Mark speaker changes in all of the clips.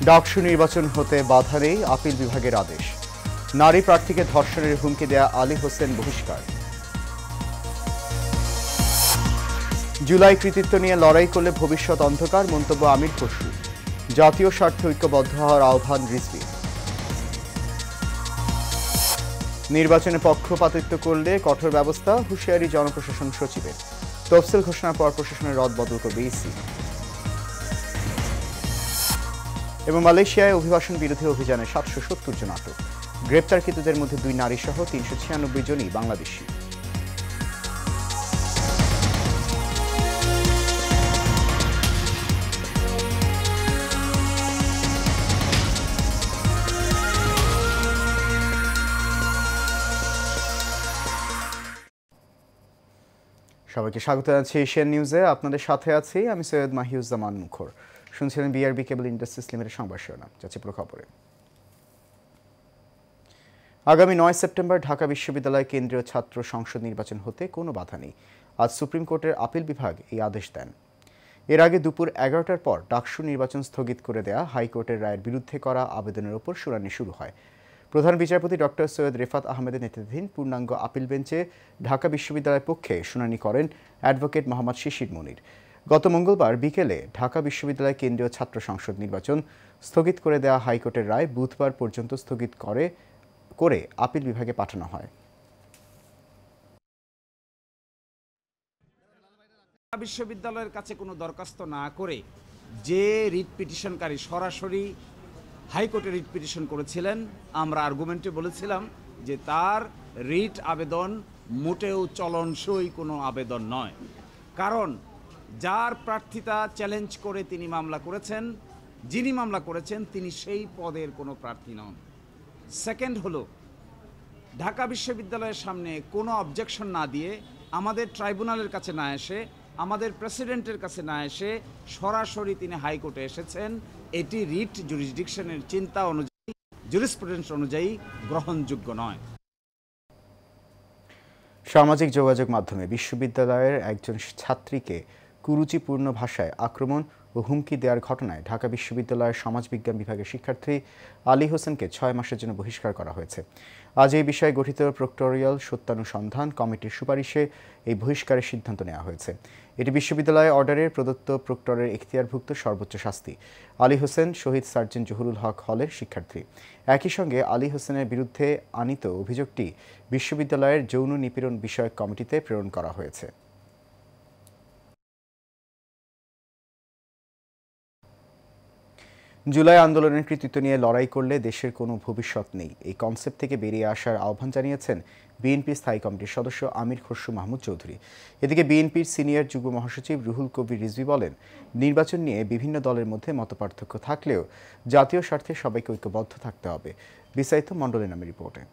Speaker 1: ডাকসু নির্বাচন হতে বাধা নেই, আপিল বিভাগের আদেশ। নারী প্রার্থীকে ধর্ষণের হুমকি দেয়া আলী হোসেন বহিষ্কার। জুলাই কৃতিত্ব নিয়ে লড়াই করলে ভবিষ্যৎ অন্ধকার, মন্তব্য আমির খসরু। জাতীয় স্বার্থে ঐক্যবদ্ধ হওয়ার আহ্বান রিজভীর। নির্বাচনে পক্ষপাতিত্ব করলে কঠোর ব্যবস্থা, হুঁশিয়ারি জনপ্রশাসন সচিবের। তফসিল ঘোষণার পর প্রশাসনের রদবদল করবে ইসি। এবং মালয়েশিয়ায় অভিবাসন বিরোধী অভিযানে 770 জন আটক। গ্রেপ্তারকৃতদের মধ্যে 2 নারী সহ 396 জনই বাংলাদেশি। সবাইকে স্বাগত জানাচ্ছি এশিয়ান নিউজে। আপনাদের সাথে আছি আমি সৈয়দ মাহিউজ্জামান মুখর। শুনছিলেন বিআরবি কেবল ইন্ডাস্ট্রিজ লিমিটেড সংবাদ শিরোনাম। যাচ্ছে পুরো খবরে। আগামী 9 সেপ্টেম্বর ঢাকা বিশ্ববিদ্যালয় কেন্দ্রীয় ছাত্র সংসদ নির্বাচন হতে কোনো বাধা নেই। আজ সুপ্রিম কোর্টের আপিল বিভাগ এই আদেশ দেন। এর আগে দুপুর 11টার পর ডাকসু নির্বাচন স্থগিত করে দেয়া হাইকোর্টের রায়ের বিরুদ্ধে করা আবেদনের ওপর শুনানি শুরু হয়। প্রধান বিচারপতি ডক্টর সৈয়দ রেফাত আহমেদের নেতৃত্বাধীন পূর্ণাঙ্গ আপিল বেঞ্চে ঢাকা বিশ্ববিদ্যালয়ের পক্ষে শুনানি করেন অ্যাডভোকেট মোহাম্মদ শিশির মনির। গত মঙ্গলবার বিকেলে ঢাকা বিশ্ববিদ্যালয় কেন্দ্রীয় ছাত্র সংসদ নির্বাচন স্থগিত করে দেওয়া হাইকোর্টের রায় বুধবার পর্যন্ত স্থগিত করে আপিল বিভাগে পাঠানো হয়।
Speaker 2: বিশ্ববিদ্যালয়ের কাছে কোনো দরখাস্ত না করে যে রিট পিটিশনকারী সরাসরি হাইকোর্টে রিট পিটিশন করেছিলেন, আমরা আর্গুমেন্টে বলেছিলাম যে তার রিট আবেদন মোটেও চলনসই কোনো আবেদন নয়। কারণ যার প্রার্থিতা চ্যালেঞ্জ করে তিনি মামলা করেছেন, যিনি মামলা করেছেন তিনি সেই পদের কোনো প্রার্থী নন। সেকেন্ড হলো, ঢাকা বিশ্ববিদ্যালয়ের সামনে কোনো অবজেকশন না দিয়ে, আমাদের ট্রাইব্যুনালের কাছে না এসে, আমাদের প্রেসিডেন্টের কাছে না এসে সরাসরি তিনি হাইকোর্টে এসেছেন। এটি রিট জুরিসডিকশনের চিন্তা অনুযায়ী, জুরিসপ্রুডেন্স অনুযায়ী গ্রহণযোগ্য নয়।
Speaker 1: সামাজিক যোগাযোগ মাধ্যমে বিশ্ববিদ্যালয়ের একজন ছাত্রীকে কুরুচিপূর্ণ ভাষায় আক্রমণ ও হুমকি দেওয়ার ঘটনায় ঢাকা বিশ্ববিদ্যালয়ের সমাজবিজ্ঞান বিভাগের শিক্ষার্থী আলী হোসেনকে 6 মাসের জন্য বহিষ্কার করা হয়েছে। আজ এই বিষয়ে গঠিত প্রক্টোরিয়াল সত্যানুসন্ধান কমিটির সুপারিশে এই বহিষ্কারের সিদ্ধান্ত নেওয়া হয়েছে। এটি বিশ্ববিদ্যালয় অর্ডারের প্রদত্ত প্রক্টরের এখতিয়ারভুক্ত সর্বোচ্চ শাস্তি। আলী হোসেন শহীদ সার্জেন্ট জহুরুল হক হলের শিক্ষার্থী। একই সঙ্গে আলী হোসেনের বিরুদ্ধে আনিত অভিযোগটি বিশ্ববিদ্যালয়ের যৌন নিপীড়ন বিষয়ক কমিটিতে প্রেরণ করা হয়েছে। জুলাই আন্দোলনের কৃতিত্ব নিয়ে লড়াই করলে দেশের কোনো ভবিষ্যৎ নেই, এই কনসেপ্ট থেকে বেরিয়ে আসার আহ্বান জানিয়েছেন বিএনপি স্থায়ী কমিটির সদস্য আমির খসরু মাহমুদ চৌধুরী। এদিকে বিএনপির সিনিয়র যুগ্ম মহাসচিব রুহুল কবির রিজভী বলেন, নির্বাচন নিয়ে বিভিন্ন দলের মধ্যে মতপার্থক্য থাকলেও জাতীয় স্বার্থে সবাইকে ঐক্যবদ্ধ থাকতে হবে। বিস্তারিত মণ্ডলের নামে রিপোর্টে।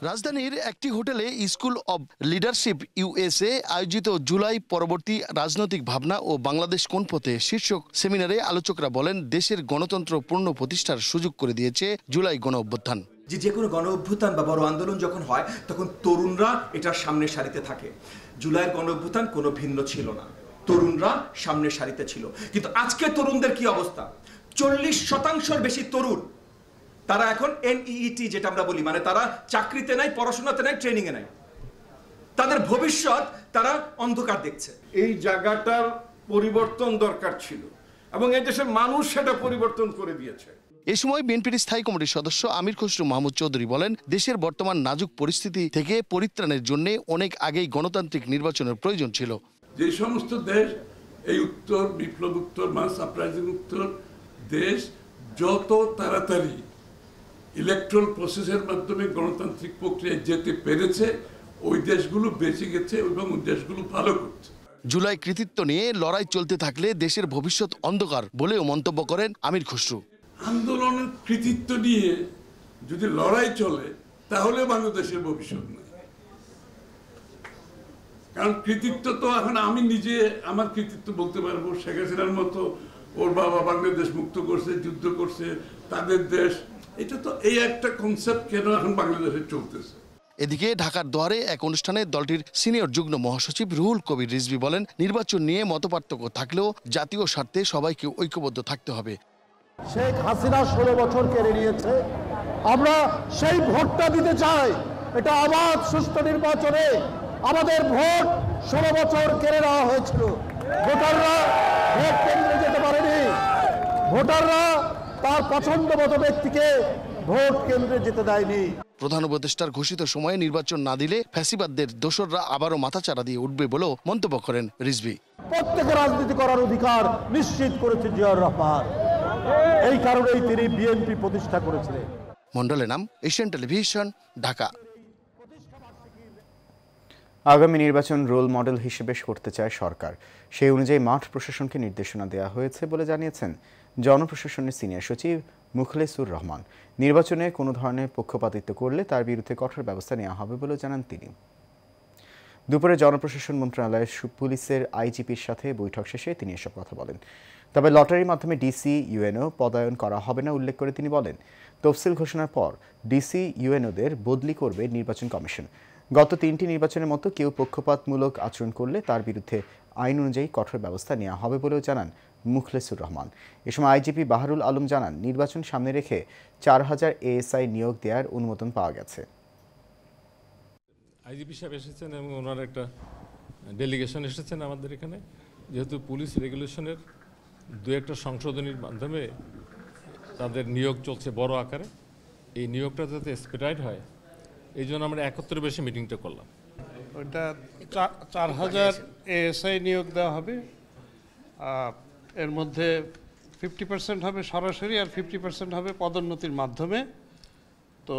Speaker 3: রাজধানীর একটি হোটেলে স্কুল অব লিডারশিপ ইউএসএ আয়োজিত জুলাই পরবর্তী রাজনৈতিক ভাবনা ও বাংলাদেশ কোন পথে শীর্ষক সেমিনারে আলোচকরা বলেন, দেশের গণতন্ত্র পূর্ণ প্রতিষ্ঠার সুযোগ করে দিয়েছে জুলাই গণ অভ্যুত্থান।
Speaker 4: যে কোনো গণ অভ্যুত্থান বা বড় আন্দোলন যখন হয় তখন তরুণরা এটার সামনের সারিতে থাকে। জুলাইয়ের গণ অভ্যুত্থান কোনো ভিন্ন ছিল না, তরুণরা সামনের সারিতে ছিল। কিন্তু আজকে তরুণদের কি অবস্থা? 40% বেশি তরুণ তারা এখন NEET যেটা আমরা বলি, মানে তারা চাকরিতে নাই, পড়াশোনাতে নাই, ট্রেনিং এ নাই। তাদের ভবিষ্যৎ তারা অন্ধকার দেখছে।
Speaker 5: এই জায়গাটার পরিবর্তন দরকার ছিল এবং এই দেশের মানুষ সেটা পরিবর্তন করে দিয়েছে।
Speaker 3: এ সময় বিএনপির স্থায়ী কমিটির সদস্য আমির খসরু মাহমুদ চৌধুরী বলেন, দেশের বর্তমান নাজুক পরিস্থিতি থেকে পরিত্রাণের জন্য অনেক আগেই গণতান্ত্রিক নির্বাচনের প্রয়োজন ছিল।
Speaker 5: যে সমস্ত দেশ এই উত্তর বিপ্লব উত্তর মাস আপরাইজিং উত্তর দেশ যত তাড়াতাড়ি ইলেকট্রাল প্রসেসের মাধ্যমে গণতান্ত্রিক প্রক্রিয়ায় যেতে পেরেছে, ওই দেশগুলো বেঁচে গেছে এবং ওই দেশগুলো ভালো করছে।
Speaker 3: জুলাই কৃতিত্ব নিয়ে লড়াই চলতে থাকলে দেশের ভবিষ্যৎ অন্ধকার বলেও মন্তব্য করেন আমির খসরু।
Speaker 5: আন্দোলনের কৃতিত্ব নিয়ে যদি লড়াই চলে তাহলে বাংলাদেশের ভবিষ্যৎ নেই। কারণ কৃতিত্ব তো এখন আমি নিজে আমার কৃতিত্ব বলতে পারবো, শেখ হাসিনার মতো ওর বাবা বাংলাদেশ মুক্ত করছে, যুদ্ধ করছে, তাদের দেশ, এটা তো এই একটা কনসেপ্ট কেন এখন বাংলাদেশে চলতেছে।
Speaker 3: এদিকে ঢাকার দোয়ারে এক অনুষ্ঠানে দলটির সিনিয়র যুগ্ম মহাসচিব রুহুল কবির রিজভী বলেন, নির্বাচন নিয়ে মতপার্থক্য থাকলেও জাতীয় স্বার্থে সবাইকে ঐক্যবদ্ধ থাকতে হবে।
Speaker 6: শেখ হাসিনা 16 বছর কেড়ে নিয়েছে, আমরা সেই ভোটটা দিতে চাই। এটা অবাধ সুষ্ঠু নির্বাচনে আমাদের ভোট 16 বছর কেড়ে নেওয়া হয়েছিল। ভোটাররা ভোট কেন্দ্রে যেতে পারেনি, ভোটাররা তার পছন্দ মতো ব্যক্তিকে ভোট কেন্দ্রে যেতে দেয়নি।
Speaker 3: প্রধান উপদেষ্টার ঘোষিত সময়ে নির্বাচন না দিলে ফ্যাসিবাদদের দোসররা আবারও মাথাচাড়া দিয়ে উঠবে বলেও মন্তব্য করেন রিজভী।
Speaker 6: প্রত্যেকের রাজনীতি করার অধিকার নিশ্চিত করেছে জিয়াউর রহমান, এই কারণেই তিনি বিএনপি প্রতিষ্ঠা করেছিলেন।
Speaker 3: মন্ডলের নাম, এশিয়ান টেলিভিশন, ঢাকা।
Speaker 1: আগামী নির্বাচন রোল মডেল হিসেবে করতে চায় সরকার, সেই অনুযায়ী মাঠ প্রশাসনকে নির্দেশনা দেওয়া হয়েছে বলে জানিয়েছেন জনপ্রশাসনের সিনিয়র সচিব মুখলেসুর রহমান। নির্বাচনে কোনো ধরনের পক্ষপাতিত্ব করলে তার বিরুদ্ধে কঠোর ব্যবস্থা নেওয়া হবে বলে জানান তিনি। দুপুরে জনপ্রশাসন মন্ত্রণালয়ের পুলিশের আইজিপির সাথে বৈঠক শেষে তিনি এসব কথা বলেন। তবে লটারির মাধ্যমে ডিসি ইউএনও পদায়ন করা হবে না উল্লেখ করে তিনি বলেন, তফসিল ঘোষণার পর ডিসি ইউএনওদের বদলি করবে নির্বাচন কমিশন। গত 3টি নির্বাচনের মতো কেউ পক্ষপাতমূলক আচরণ করলে তার বিরুদ্ধে আইন অনুযায়ী কঠোর ব্যবস্থা নেওয়া হবে বলেও জানান মুখলেসুর রহমান। এ সময় আইজিপি বাহারুল আলম জানান, নির্বাচন সামনে রেখে 4000 এএসআই নিয়োগ দেওয়ার অনুমোদন পাওয়া গেছে।
Speaker 7: আইজিপি সাহেব এসেছেন এবং ওনার একটা ডেলিগেশন এসেছেন আমাদের এখানে। যেহেতু পুলিশ রেগুলেশনের 2-1টা সংশোধনীর মাধ্যমে তাদের নিয়োগ চলছে বড় আকারে, এই নিয়োগটা যাতে এক্সপেডিট হয় এই জন্য আমরা 71 বেশি মিটিংটা করলাম।
Speaker 8: ওইটা 4000 এএসআই নিয়োগ দেওয়া হবে। এর মধ্যে 50% হবে সরাসরি আর 50% হবে পদোন্নতির মাধ্যমে। তো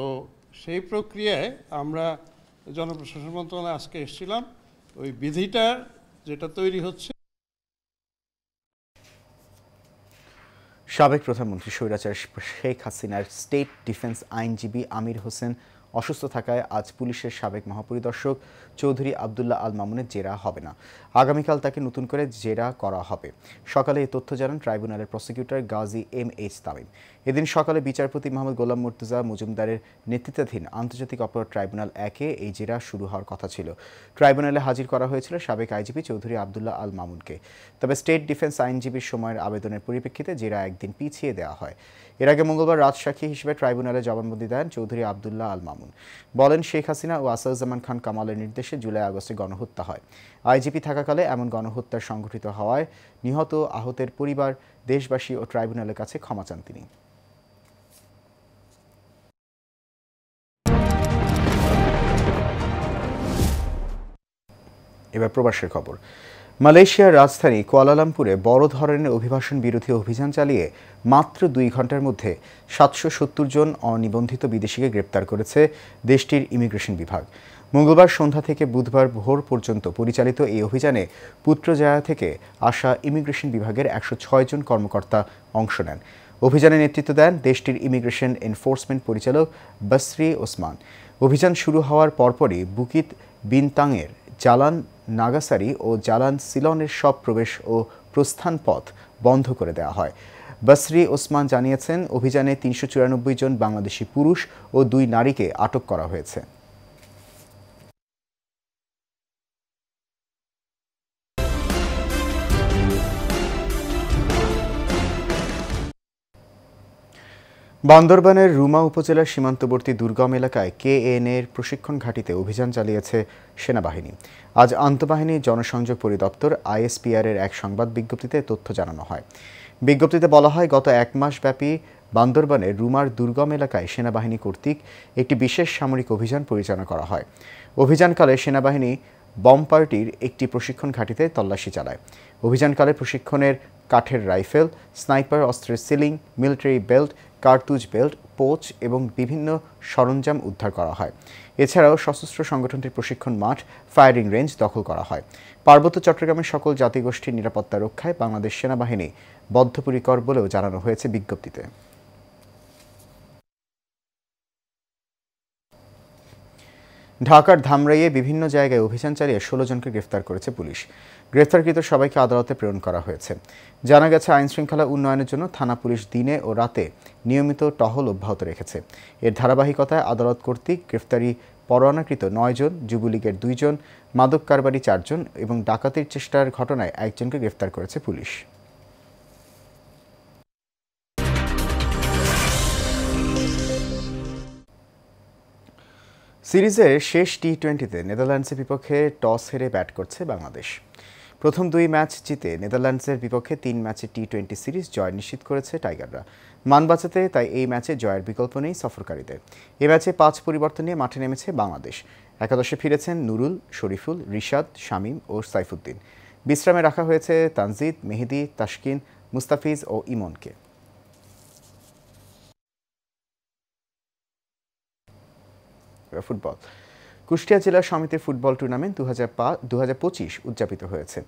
Speaker 8: সেই প্রক্রিয়ায় আমরা জনপ্রশাসন মন্ত্রণালয়ে আজকে এসেছিলাম, ওই বিধিটা যেটা তৈরি হচ্ছে।
Speaker 1: সাবেক প্রধানমন্ত্রী স্বৈরাচার শেখ হাসিনার স্টেট ডিফেন্স আইনজীবী আমির হোসেন অসুস্থ থাকায় আজ পুলিশের সাবেক মহাপরিদর্শক চৌধুরী আবদুল্লাহ আল মামুনের জেরা হবে না। আগামীকাল তাকে নতুন করে জেরা করা হবে। সকালে এই তথ্য জানান ট্রাইব্যুনালের প্রসিকিউটর গাজী MH তামিম। এদিন সকালে বিচারপতি মোহাম্মদ গোলাম মুর্তজা মজুমদারের নেতৃত্বাধীন আন্তর্জাতিক অপরাধ ট্রাইব্যুনাল 1-এ এই জেরা শুরু হওয়ার কথা ছিল। ট্রাইব্যুনালে হাজির করা হয়েছিল সাবেক আইজিপি চৌধুরী আবদুল্লাহ আল মামুনকে। তবে স্টেট ডিফেন্স আইনজীবীর সময়ের আবেদনের পরিপ্রেক্ষিতে জেরা একদিন পিছিয়ে দেওয়া হয়। এর আগে মঙ্গলবার রাজসাক্ষী হিসেবে ট্রাইব্যুনালে জবানবন্দি দেন চৌধুরী আবদুল্লাহ আল মামুন। বলেন, শেখ হাসিনা ও আসাদুজ্জামান খান কামালের নির্দেশে জুলাই-আগস্টে গণহত্যা হয়। আইজিপি থাকাকালে এমন গণহত্যা সংঘটিত হওয়ায় নিহত আহতের পরিবার, দেশবাসী ও ট্রাইব্যুনালের কাছে ক্ষমা চান তিনি। এবার প্রবাসের খবর। মালয়েশিয়ার রাজধানী কুয়ালালামপুরে বড় ধরনের অভিবাসন বিরোধী অভিযান চালিয়ে মাত্র 2 ঘন্টার মধ্যে 770 জন অনিবন্ধিত বিদেশিকে গ্রেপ্তার করেছে দেশটির ইমিগ্রেশন বিভাগ। মঙ্গলবার সন্ধ্যা থেকে বুধবার ভোর পর্যন্ত পরিচালিত এই অভিযানে পুত্রজায়া থেকে আসা ইমিগ্রেশন বিভাগের 106 জন কর্মকর্তা অংশ নেন। অভিযানে নেতৃত্ব দেন দেশটির ইমিগ্রেশন এনফোর্সমেন্ট পরিচালক বসরি ওসমান। অভিযান শুরু হওয়ার পরপরই বুকিত বিনতাংয়ের জালান নাগাসারি ও জালান সিলনের সব প্রবেশ ও প্রস্থান পথ বন্ধ করে দেওয়া হয়। বসরি ওসমান জানিয়েছেন, অভিযানে 394 জন বাংলাদেশি পুরুষ ও 2 নারীকে আটক করা হয়েছে। বান্দরবানের রুমা উপজেলার সীমান্তবর্তী দুর্গম এলাকায় KN-এর প্রশিক্ষণ ঘাঁটিতে অভিযান চালিয়েছে সেনাবাহিনী। আজ আন্তঃবাহিনী জনসংযোগ পরিদপ্তর ISPR-এর এক সংবাদ বিজ্ঞপ্তিতে তথ্য জানানো হয়। বিজ্ঞপ্তিতে বলা হয়, গত 1 মাস ব্যাপী বান্দরবানের রুমার দুর্গম এলাকায় সেনাবাহিনী কর্তৃক একটি বিশেষ সামরিক অভিযান পরিচালনা করা হয়। অভিযানকালে সেনাবাহিনী বম পার্টির একটি প্রশিক্ষণ ঘাঁটিতে তল্লাশি চালায়। অভিযানকালে প্রশিক্ষণের কাঠের রাইফেল, স্নাইপার অস্ত্রের সিলিং, মিলিটারি বেল্ট, কার্তুজ বেল্ট, পোচ এবং বিভিন্ন সরঞ্জাম উদ্ধার করা হয়। এছাড়াও সশস্ত্র সংগঠনটির প্রশিক্ষণ মাঠ, ফায়ারিং রেঞ্জ দখল করা হয়। পার্বত্য চট্টগ্রামের সকল জাতিগোষ্ঠীর নিরাপত্তা রক্ষায় বাংলাদেশ সেনাবাহিনী বদ্ধপরিকর বলেও জানানো হয়েছে বিজ্ঞপ্তিতে। ঢাকার ধামরাইয়ে বিভিন্ন জায়গায় অভিযান চালিয়ে 16 জনকে গ্রেফতার করেছে পুলিশ। গ্রেফতারকৃত সবাইকে আদালতে প্রেরণ করা হয়েছে। জানা গেছে, আইনশৃঙ্খলা উন্নয়নের জন্য থানা পুলিশ দিনে ও রাতে নিয়মিত টহল অব্যাহত রেখেছে। এর ধারাবাহিকতায় আদালত কর্তৃক গ্রেফতারি পরোয়ানাকৃত 9 জন, যুবলীগের 2 জন, মাদক কারবারি 4 জন এবং ডাকাতির চেষ্টার ঘটনায় একজনকে গ্রেফতার করেছে পুলিশ। সিরিজের শেষ টি-20তে নেদারল্যান্ডসের বিপক্ষে টস হেরে ব্যাট করছে বাংলাদেশ। প্রথম 2 ম্যাচ জিতে নেদারল্যান্ডসের বিপক্ষে 3 ম্যাচে টি-20 সিরিজ জয় নিশ্চিত করেছে টাইগাররা। মান বাঁচাতে তাই এই ম্যাচে জয়ের বিকল্প নেই সফরকারীদের। এ ম্যাচে 5 পরিবর্তন নিয়ে মাঠে নেমেছে বাংলাদেশ। একাদশে ফিরেছেন নুরুল, শরীফুল, রিশাদ, শামীম ও সাইফুদ্দিন। বিশ্রামে রাখা হয়েছে তানজিদ, মেহেদি, তাসকিন, মুস্তাফিজ ও ইমনকে। ফুটবল। কুষ্টিয়া জেলা সমিতির ফুটবল টুর্নামেন্ট 2025 উদযাপিত হয়েছে।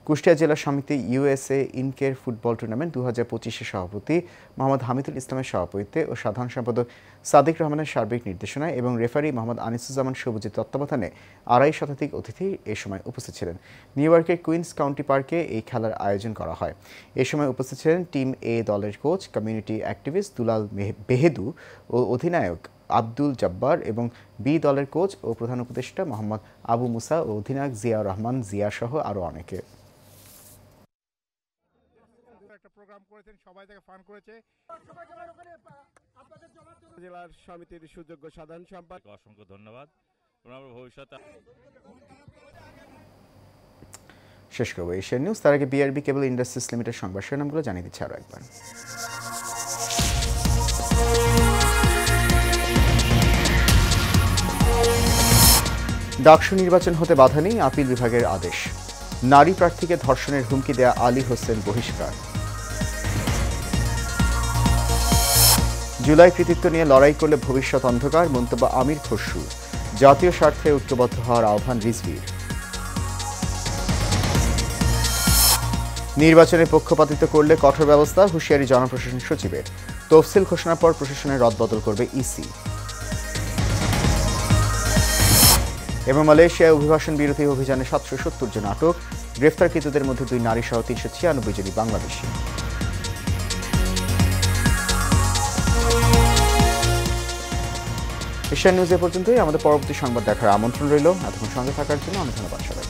Speaker 1: কুষ্টিয়া জেলা সমিতি ইউএসএ ইনকের ফুটবল টুর্নামেন্ট 2025-এর সভাপতি মোহাম্মদ হামিদুল ইসলামের সভাপতিত্বে ও সাধারণ সম্পাদক সাদিক রহমানের সার্বিক নির্দেশনায় এবং রেফারি মোহাম্মদ আনিসুজ্জামান সবুজের তত্ত্বাবধানে 250 শতাধিক অতিথি এ সময় উপস্থিত ছিলেন। নিউ ইয়র্কের কুইন্স কাউন্টি পার্কে এই খেলার আয়োজন করা হয়। এ সময় উপস্থিত ছিলেন টিম এ দলের কোচ, কমিউনিটি অ্যাক্টিভিস্ট দুলাল বেহেদু ও অধিনায়ক আব্দুল জব্বার এবং বি দলের কোচ ও প্রধান উপদেষ্টা মোহাম্মদ আবু মুসা ও অধিনায়ক জিয়া রহমান জিয়া সহ আরও অনেকে।
Speaker 9: জেলার সমিতির সুযোগ্য সাধারণ সম্পাদক, অসংখ্য ধন্যবাদ। ভবিষ্যতে
Speaker 1: শেষ করবো এশিয়ান নিউজ। তার আগে বিআরবি কেবল ইন্ডাস্ট্রিজ লিমিটেড সংবাদ শিরোনামগুলো জানিয়ে দিচ্ছে আরও একবার। ডাকসু নির্বাচন হতে বাধা নেই, আপিল বিভাগের আদেশ। নারী প্রার্থীকে ধর্ষণের হুমকি দেয়া আলী হোসেন বহিষ্কার। জুলাই কৃতিত্ব নিয়ে লড়াই করলে ভবিষ্যৎ অন্ধকার, মন্তব্য আমির খসরু। জাতীয় স্বার্থে ঐক্যবদ্ধ হওয়ার আহ্বান রিজভীর। নির্বাচনে পক্ষপাতিত্ব করলে কঠোর ব্যবস্থা, হুঁশিয়ারি জনপ্রশাসন সচিবের। তফসিল ঘোষণার পর প্রশাসনের রদবদল করবে ইসি। এবং মালয়েশিয়ায় অভিবাসন বিরোধী অভিযানে 770 জন আটক, গ্রেফতারকৃতদের মধ্যে 2 নারী সহ 396 জনই বাংলাদেশি। এশিয়ান নিউজ এ পর্যন্তই। আমাদের পরবর্তী সংবাদ দেখার আমন্ত্রণ রইল। এতক্ষণ সঙ্গে থাকার জন্য অনেক ধন্যবাদ সবাই।